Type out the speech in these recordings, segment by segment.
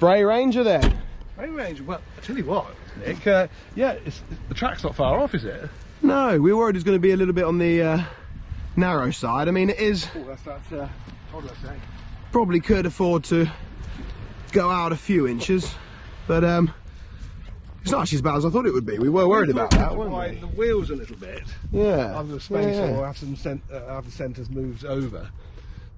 Sprayranger then. Sprayranger, well, I tell you what, Nick, yeah, the track's not far off, is it? No, we were worried it was going to be a little bit on the narrow side. I mean, it is. Oh, that's what did I say? Probably could afford to go out a few inches, but it's not actually as bad as I thought it would be. We were worried about that, weren't we? The wheels a little bit. Yeah. Either space or have the centres moved over.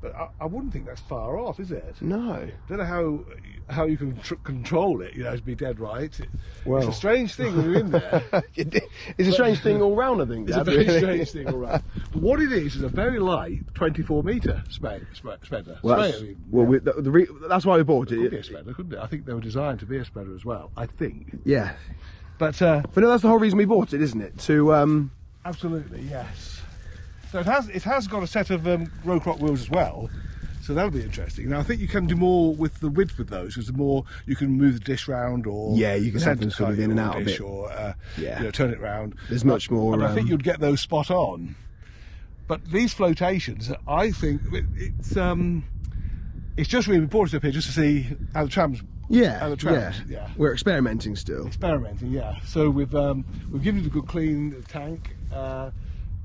But I wouldn't think that's far off, is it? No. Don't know how you can control it, you know, to be dead right. Well, it's a strange thing when you're in there. It's a strange thing all round, I think. It's a very strange thing all round. But what it is a very light 24-metre spreader. Well, that's why we bought it. It could be a spreader, couldn't it? I think they were designed to be a spreader as well, I think. Yeah. But no, that's the whole reason we bought it, isn't it? To absolutely, yes. So it has got a set of row crop wheels as well, so that'll be interesting. Now I think you can do more with the width with those, because the more you can move the dish round, or you can have them sort of in and out of it, or you know, turn it round. There's much more. I think you'd get those spot on. But these flotations, I think it's just really important up here just to see how the trams. Yeah. We're experimenting still. Yeah. So we've given it a good clean tank.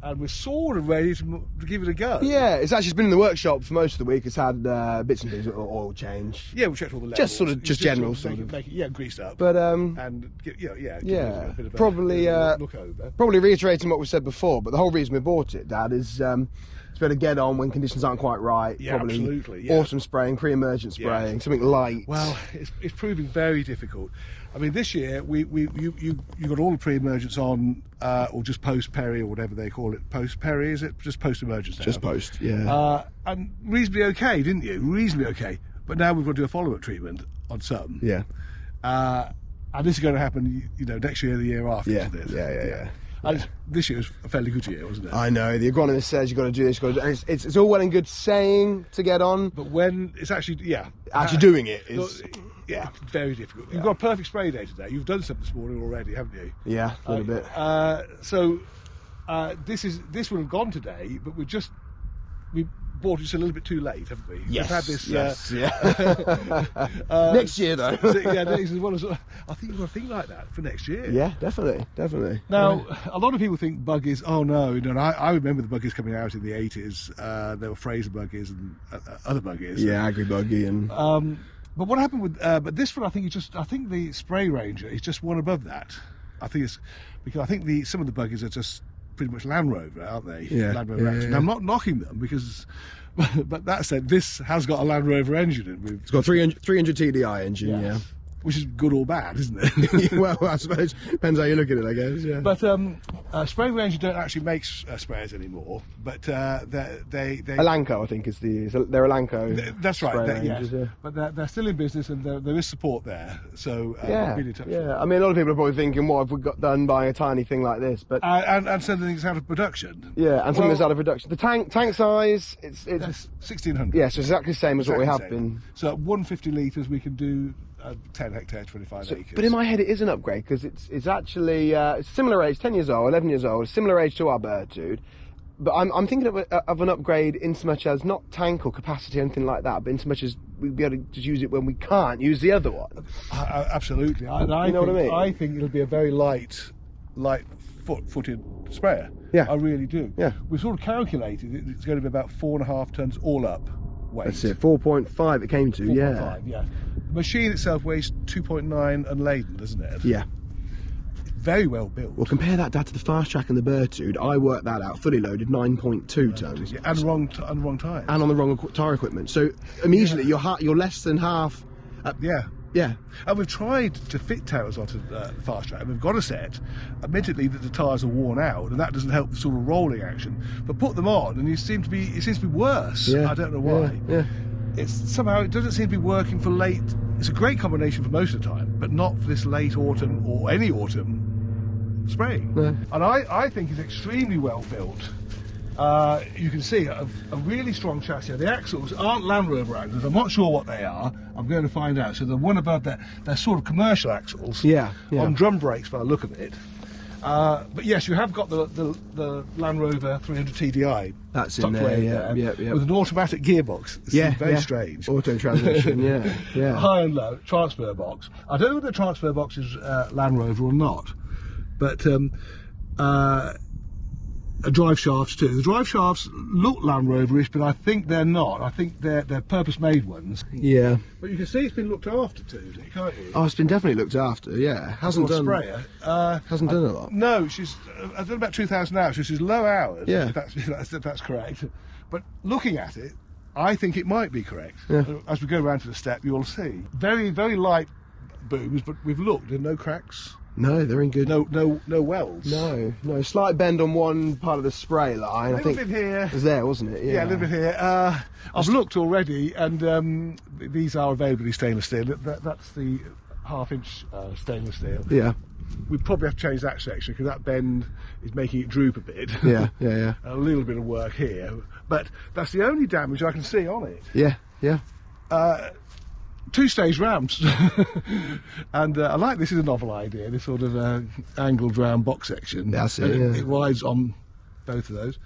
And we're sort of ready to give it a go. Yeah, it's actually been in the workshop for most of the week. It's had bits and pieces, oil change. Yeah, we checked all the levels. Just general sort of. Make it, greased up. But and give it a bit of probably a look over. Probably reiterating what we said before, but the whole reason we bought it, Dad, is it's better get on when conditions aren't quite right. Yeah, probably absolutely. Yeah. Autumn spraying, pre-emergent spraying, something light. Well, it's proving very difficult. I mean, this year you got all the pre-emergents on, or just post-peri, or whatever they call it. Post-peri, is it? Just post-emergents now. Just post, yeah. And reasonably okay, didn't you? Reasonably okay. But now we've got to do a follow-up treatment on some. Yeah. And this is going to happen, you know, next year, the year after, isn't it? Yeah. And this year was a fairly good year, wasn't it? I know. The agronomist says you've got to do this. You've got to do, and it's all well and good saying to get on, but when it's actually doing it is. Yeah, very difficult. You've got a perfect spray day today. You've done some this morning already, haven't you? Yeah, a little bit. So this would have gone today, but we bought it just a little bit too late, haven't we? Yes. We've had this. Next year, though. Next as well as. I think you've got to think like that for next year. Yeah, definitely. Now, a lot of people think buggies. Oh no, I remember the buggies coming out in the 80s. There were Fraser buggies and other buggies. Yeah, agri buggy and. But what happened with? But this one, I think the Sprayranger is just one above that. I think it's because I think some of the buggies are just pretty much Land Rover, aren't they? Yeah. Land Rover action. Now, I'm not knocking them because, but that said, this has got a Land Rover engine in it. It's got 300 TDI engine, yes. Yeah. Which is good or bad, isn't it? Well, I suppose depends how you look at it, I guess. Yeah. But Sprayranger don't actually make sprayers anymore. But they Alanco, I think, they're Alanco. That's right. Yes. Yeah. But they're still in business, and there is support there. So yeah, I've been in touch. Yeah. I mean, a lot of people are probably thinking, what have we got done buying a tiny thing like this? But and something that's out of production. Yeah, and something that's out of production. The tank size, it's 1600. Yeah, so exactly the same as what we have been. So at 150 litres, we can do 10 hectares, 25 acres. But in my head, it is an upgrade because it's actually it's similar age, 10 years old, 11 years old, similar age to our Bertude. But I'm thinking of an upgrade in so much as not tank or capacity or anything like that, but in so much as we'd be able to just use it when we can't use the other one. Absolutely. You know what I mean? I think it'll be a very light-footed sprayer. Yeah. I really do. Yeah. We've sort of calculated it's going to be about 4.5 tonnes all up weight. That's it, 4.5 it came to, 4.5, yeah. The machine itself weighs 2.9 unladen, doesn't it? Yeah. Very well built. Well, compare that to the Fast Track and the Bertude. I worked that out, fully loaded, 9.2 tonnes. Yeah, and wrong tyres. And on the wrong tyre equipment. So immediately you're less than half. Yeah. And we've tried to fit towers onto the Fast Track, and we've got a set. Admittedly, that the tyres are worn out, and that doesn't help the sort of rolling action. But put them on, and it seems to be worse. Yeah. I don't know why. Yeah. It doesn't seem to be working for late. It's a great combination for most of the time, but not for this late autumn or any autumn spraying. No. And I think it's extremely well built. You can see a really strong chassis. The axles aren't Land Rover axles. I'm not sure what they are. I'm going to find out. So the one above that, they're sort of commercial axles. Yeah. On drum brakes by the look of it. But yes, you have got the Land Rover 300 TDI. That's in tucked there, away yeah. with an automatic gearbox. It's very strange. Auto transmission, yeah. High and low transfer box. I don't know whether the transfer box is Land Rover or not, but drive shafts too. The drive shafts look Land Rover-ish, but I think they're not. I think they're purpose-made ones. Yeah. But you can see it's been looked after too, can't you? Oh, it's been definitely looked after. Yeah, hasn't done a lot. No, she's I've done about 2,000 hours. So she's low hours. Yeah. If that's correct. But looking at it, I think it might be correct. Yeah. As we go around to the step, you'll see very, very light booms, but we've looked. There are no cracks. No, they're in good. No welds. No. Slight bend on one part of the spray line. A little bit here. It was there, wasn't it? Yeah, a little bit here. I've looked already, and these are available in stainless steel. That's the half-inch stainless steel. Yeah. We probably have to change that section because that bend is making it droop a bit. Yeah. A little bit of work here, but that's the only damage I can see on it. Yeah. Two-stage ramps, and I like this is a novel idea. This sort of angled round box section. That's it. And it rides on both of those.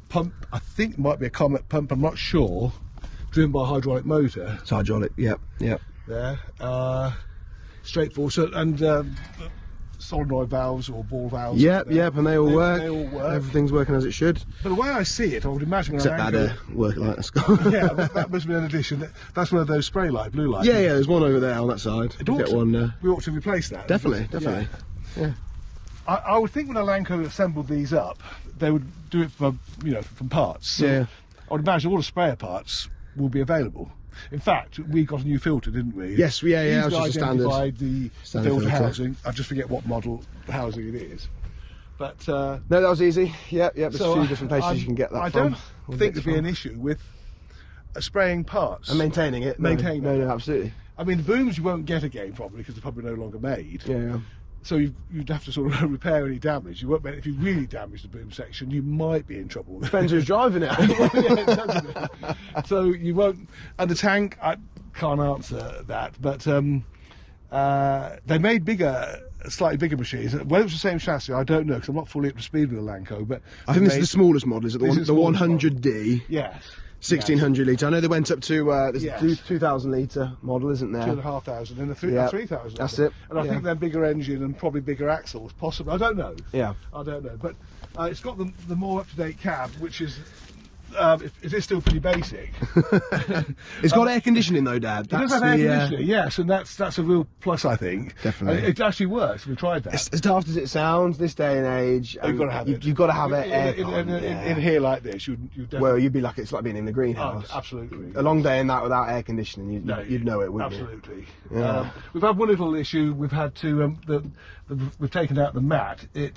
Pump, I think might be a Comet pump. I'm not sure. Driven by a hydraulic motor. It's hydraulic. Yep. There. Straightforward. So, and solenoid valves or ball valves. Yep, and they all work. They all work. Everything's working as it should. But the way I see it, I would imagine. Except that work light has gone. Yeah, that must be an addition. That's one of those spray light, blue lights. Yeah, there's one over there on that side. We ought to replace that. Definitely. Yeah. I would think when Alanco assembled these up, they would do it from parts. So Yeah. I would imagine all the sprayer parts will be available. In fact, we got a new filter, didn't we? Yes, yeah. It was just a standard. Identified the standard filter filter. housing. I just forget what model housing it is. But no, that was easy. Yep. There's so a few different places you can get that I from. don't think there'd be an issue with spraying parts And maintaining it. Maintaining No, absolutely. I mean, the booms you won't get again probably because they're probably no longer made. Yeah. So you'd have to sort of repair any damage. You won't. If you really damage the boom section, you might be in trouble. Depends who's driving it. So you won't. And the tank, I can't answer that. But they made slightly bigger machines. Whether it's the same chassis, I don't know because I'm not fully up to speed with Alanco. But I think this is the smallest model. Is it the 100D? Yes. 1600 litre. I know they went up to there's Yes. a 2000 litre model, isn't there? 2,500 and a 3,000. That's it. And I think they're bigger engine and probably bigger axles, possibly. I don't know. Yeah. I don't know. But it's got the more up-to-date cab, which is it is still pretty basic. It's got air conditioning though, Dad. It does have air conditioning, yes, and that's a real plus, I think. Definitely. And it actually works. We tried that. As daft as it sounds, this day and age, You've got to have it. You've got to have it. In here like this, you definitely. Well, you'd be like it's like being in the greenhouse. Oh, absolutely. A long day in that without air conditioning, you'd know it, wouldn't absolutely. you? Yeah. We've had one little issue. We've had to we've taken out the mat. We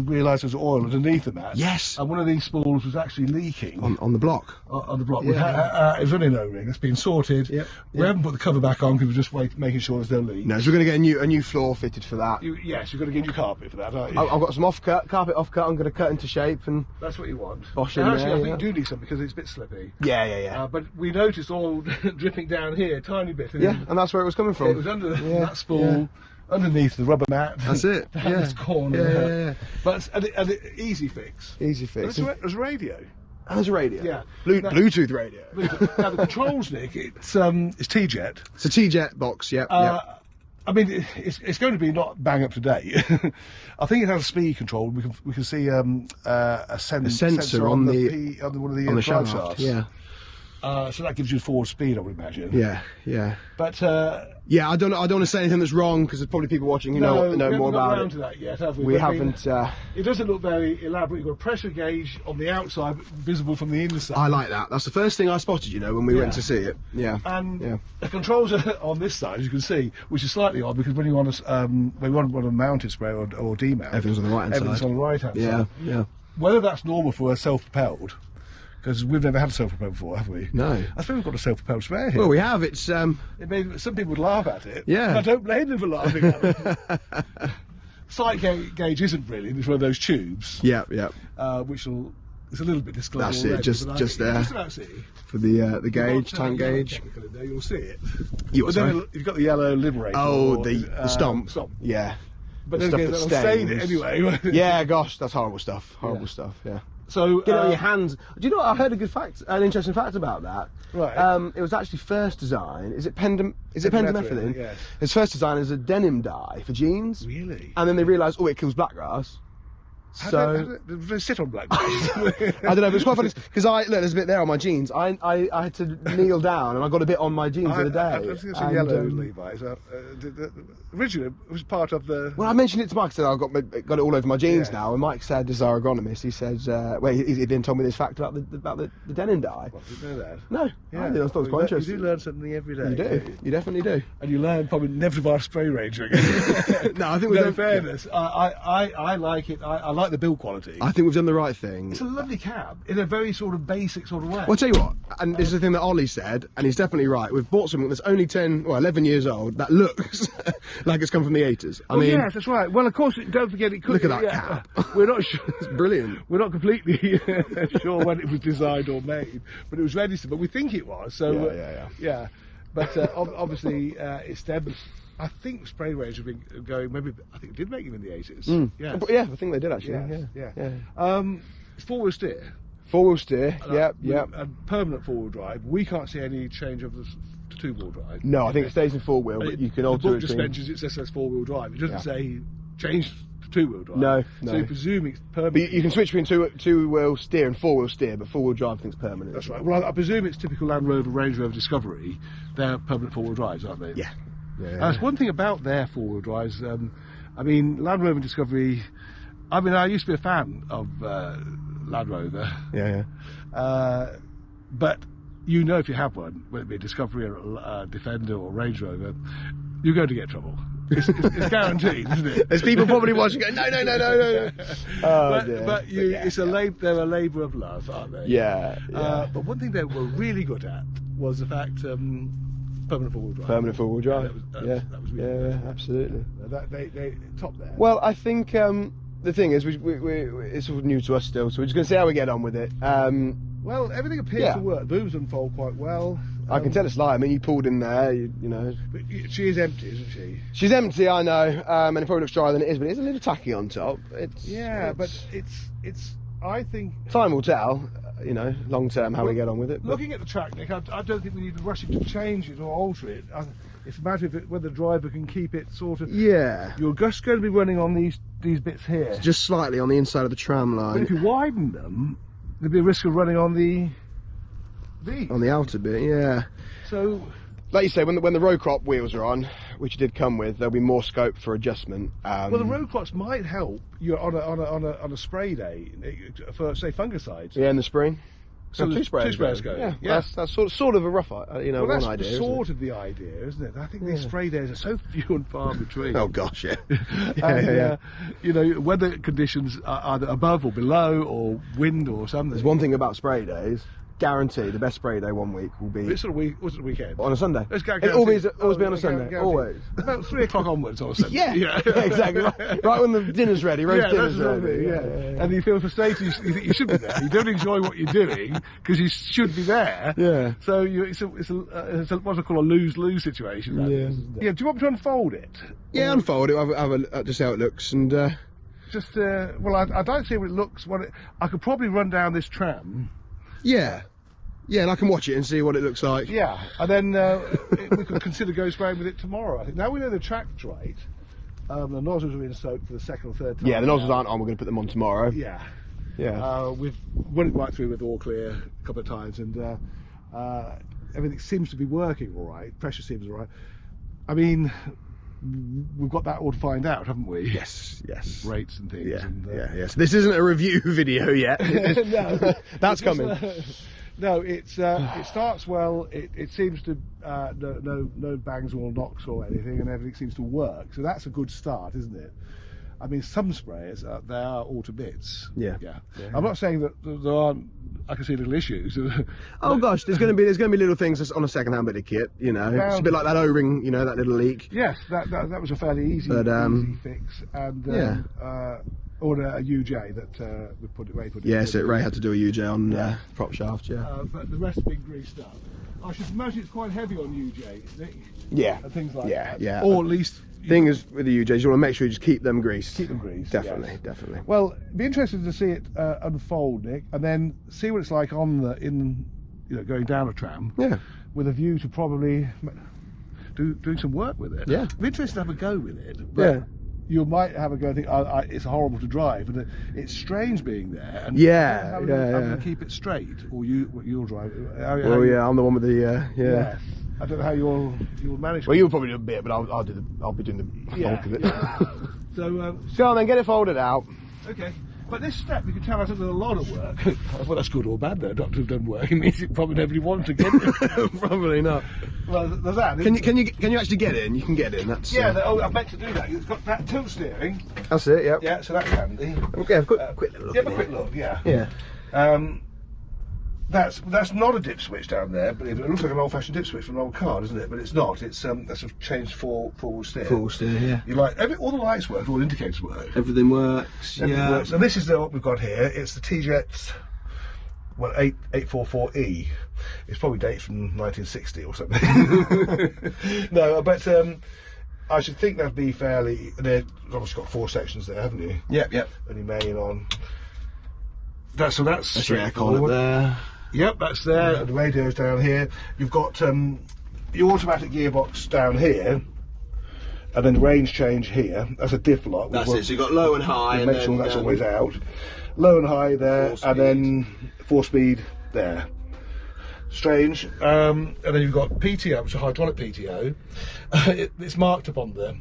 realised there's oil underneath the mat. Yes. And one of these spools was actually leaking on the block. On the block. Yeah. It was running O-ring. It's been sorted. Yep. We haven't put the cover back on because we're just making sure there's no leak. No, so we're going to get a new floor fitted for that. Yes, you've got to get new carpet for that, aren't you? I've got some carpet off-cut. I'm going to cut into shape and. That's what you want. Bosh And in actually, there, I think yeah. you do need some because it's a bit slippy. Yeah. But we noticed all dripping down here, a tiny bit. Yeah, and that's where it was coming from. It was under that spool, underneath the rubber mat. That's it. Down this corner. Yeah. But and easy fix. Easy fix. There's a radio. And there's a radio. Yeah. Bluetooth radio. Now the controls, Nick, it's T-Jet. It's a T-Jet box. Yep. I mean, it's going to be not bang up to date. I think it has a speed control. We can see a sensor on one of the drive shaft. shafts. Yeah. So that gives you forward speed, I would imagine. Yeah. But yeah, I don't want to say anything that's wrong because there's probably people watching who know more about it. To that yet, have we? We But I haven't. mean, it doesn't look very elaborate. You've got a pressure gauge on the outside, but visible from the inside. I like that. That's the first thing I spotted. When we went to see it. Yeah. And the controls are on this side, as you can see, which is slightly odd because when you want a mounted spray or demount, Everything's on the right hand side. Everything's on the right hand side. Yeah. Whether that's normal for a self-propelled, because we've never had a self-propelled before, have we? No. I think we've got a self-propelled sprayer here. Well, we have. It's Some people would laugh at it. Yeah. And I don't blame them for laughing at it. Sight gauge isn't really. It's one of those tubes. Yeah. Which it's a little bit disclosed. That's already, it. Just there. Just about see. For the gauge, tank gauge. In there, you'll see it. But then you've got the yellow Liberator. Oh, the stomp. Stomp. Yeah. But the then again, that that'll stain stains. it anyway. Yeah, gosh, that's horrible stuff. Horrible stuff. Yeah. So Get it on your hands. Do you know what? I heard an interesting fact about that. Right. It was actually first designed. Is it Pendimethalin, pendimethalin? yes. It's first designed as a denim dye for jeans. Really? And then they realised, oh, it kills blackgrass. How do they sit on black grass? I don't know, but it's quite funny because look, there's a bit there on my jeans. I had to kneel down and I got a bit on my jeans the other day. I think it's a yellow Levi's. Originally, it was part of the. Well, I mentioned it to Mike. I said I got it all over my jeans now, and Mike said, as our agronomist, he said, well, he then told me this fact about the denim dye. Well, did you know that? No, Yeah. I thought it was quite interesting. You do learn something every day. You do. You definitely do. And you learn probably never to buy a spray ranger. No, I think no, in fairness, I like it. I like the build quality. I think we've done the right thing. It's a lovely cab in a very sort of basic sort of way. Well, I'll tell you what, and this is the thing that Ollie said, and he's definitely right. We've bought something that's only 11 years old that looks like it's come from the 80s. I mean, yes, that's right. Well, of course, don't forget it could. Look at that cab. We're not sure. It's brilliant. We're not completely sure when it was designed or made, but it was registered. But we think it was. So yeah. But obviously, it stems. I think Sprayranger have been going. Maybe I think it did make them in the 80s. Yeah, yeah, I think they did actually. Yeah. Yeah. It's four-wheel steer. Four-wheel steer. Yep. And permanent four-wheel drive. We can't see any change of this to two-wheel drive. No, I think it stays in four-wheel, but you can alter the it. book suspensions. It says four-wheel drive. It doesn't say change to two-wheel drive. No. So you presume it's permanent. But you can switch between two-wheel steer and four-wheel steer, but four-wheel drive I think is permanent. That's right. Well, I presume it's typical Land Rover, Range Rover Discovery. They're permanent four-wheel drives, aren't they? Yeah. That's one thing about their four-wheel drives. I mean, Land Rover Discovery. I mean, I used to be a fan of Land Rover. Yeah. But you know, if you have one, whether it be a Discovery or a Defender or Range Rover, you're going to get trouble. It's guaranteed, isn't it? There's people probably watching going, no. They're a labour of love, aren't they? Yeah. But one thing they were really good at was the fact permanent four-wheel drive. Permanent four-wheel drive. That was really good. Absolutely. They top there. Well, I think the thing is, it's all new to us still, so we're just going to see how we get on with it. Well, everything appears to work. Booms unfold quite well. I can tell it's light. I mean, you pulled in there, you know. But she is empty, isn't she? She's empty, I know, and it probably looks drier than it is, but it's a little tacky on top. But it's. I think time will tell. You know, long term, how we get on with it. But looking at the track, Nick, I don't think we need to rush it to change it or alter it. It's a matter of whether the driver can keep it sort of. Yeah. You're just going to be running on these bits here. It's just slightly on the inside of the tram line. But if you widen them, there'd be a risk of running on these. On the outer bit, yeah. So, like you say, when the road crop wheels are on, which you did come with, there'll be more scope for adjustment. Well, the road crops might help you on a spray day for, say, fungicides. Yeah, in the spring. So two sprayers go. Yeah. That's sort of a rough, one idea. That's sort of the idea, isn't it? I think these spray days are so few and far between. Oh gosh, yeah. You know, weather conditions are either above or below, or wind or something. There's one thing about spray days. Guarantee the best spray day one week will be. It's a week. Was it a weekend? On a Sunday. It always be on a Sunday. Always. About 3 o'clock onwards on a Sunday. Yeah, exactly. Right when the dinner's ready, roast dinner's ready. Yeah. And you feel frustrated. You think you should be there. You don't enjoy what you're doing because you should be there. Yeah. So it's what I call a lose-lose situation. Yeah. Do you want me to unfold it? Yeah, unfold it. Have a just how it looks and. I don't see how it looks. I could probably run down this tram. Yeah, and I can watch it and see what it looks like. Yeah, and then we could consider going spraying with it tomorrow. I think now we know the track's right. The nozzles are being soaked for the second or third time. Yeah, the nozzles aren't on. We're going to put them on tomorrow. Yeah. We've run it right through with all clear a couple of times, and everything seems to be working all right. Pressure seems all right. I mean, we've got that all to find out, haven't we? Yes. Rates and things. Yes. This isn't a review video yet. No, that's coming. No, it starts well. It seems to no bangs or knocks or anything, and everything seems to work. So that's a good start, isn't it? I mean, some sprayers they are all to bits. Yeah. I'm not saying that there aren't. I can see little issues. Oh gosh, there's going to be little things on a second-hand bit of kit. You know, it's a bit like that O-ring. You know, that little leak. Yes, that was a fairly easy fix, and or a UJ that we put it. Ray put it. Yes, Ray had to do a UJ on prop shaft. Yeah. But the rest being greased up. I should imagine it's quite heavy on UJ, Yeah. And things like that. Yeah. Or at least thing is with the UJs, you want to make sure you just keep them greased. Keep them greased. Definitely, yes. definitely. Well, it'd be interesting to see it unfold, Nick, and then see what it's like going down a tram. Yeah. With a view to probably doing some work with it. Yeah. It'd be interesting to have a go with it. But Yeah. You might have a go and think, it's horrible to drive, and it's strange being there. And Yeah, how are you going to keep it straight, or you'll drive? I'm the one with the yeah. Yes. I don't know how you'll manage. Well, you'll probably do a bit, but I'll be doing the bulk of it. Yeah. So go on then, get it folded out. okay. But this step, you can tell I've done a lot of work. Well, that's good or bad, though. Doctors have done work. It means it probably nobody wants to get it. Probably not. Well, there's that. Can you actually get in? You can get in. That's yeah. I meant to do that. It's got that tilt steering. That's it. Yeah. Yeah. So that's handy. Okay. Have a quick look. Have a quick look. Yeah. Yeah. That's not a dip switch down there, but it looks like an old-fashioned dip switch from an old car, doesn't it? But it's not. It's that's a changed forward steer. Full steer. Yeah. You like all the lights work, all the indicators work. Everything works. Everything works. And this is what we've got here. It's the T-Jet 844E. It's probably dates from 1960 or something. No, but I should think that'd be fairly. They've obviously got 4 sections there, haven't you? Yep. Only main on. That's your aircon up there. Yep, that's there. The radio's down here. You've got your automatic gearbox down here, and then the range change here. That's a diff lock. That's it. So you've got low and high, and make sure that's always out. Low and high there, and then 4-speed there. Strange. And then you've got PTO, which is a hydraulic PTO. It's marked up on the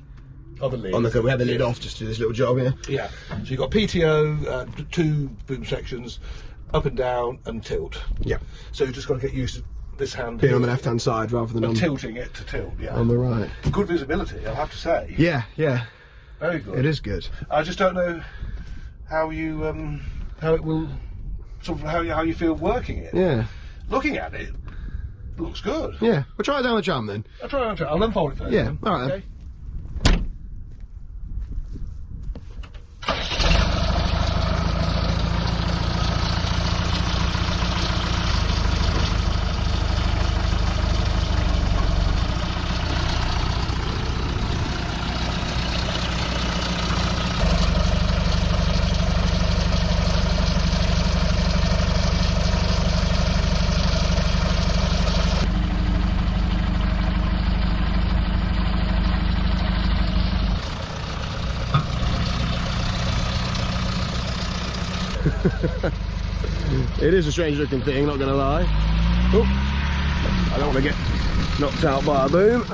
lid. We had the lid off just to do this little job here. Yeah. So you've got PTO, 2 boom sections, up and down, and tilt. Yeah. So you've just got to get used to this hand being on the left-hand side rather than tilting it to tilt. Yeah. On the right. Good visibility, I'll have to say. Yeah. Very good. It is good. I just don't know how you how it will sort of how you feel working it. Yeah. Looking at it, looks good. Yeah. We'll try it down the tram then. I'll unfold it first. Yeah. Then. All right. Okay. It is a strange looking thing, not gonna lie. Oh, I don't want to get knocked out by a boom.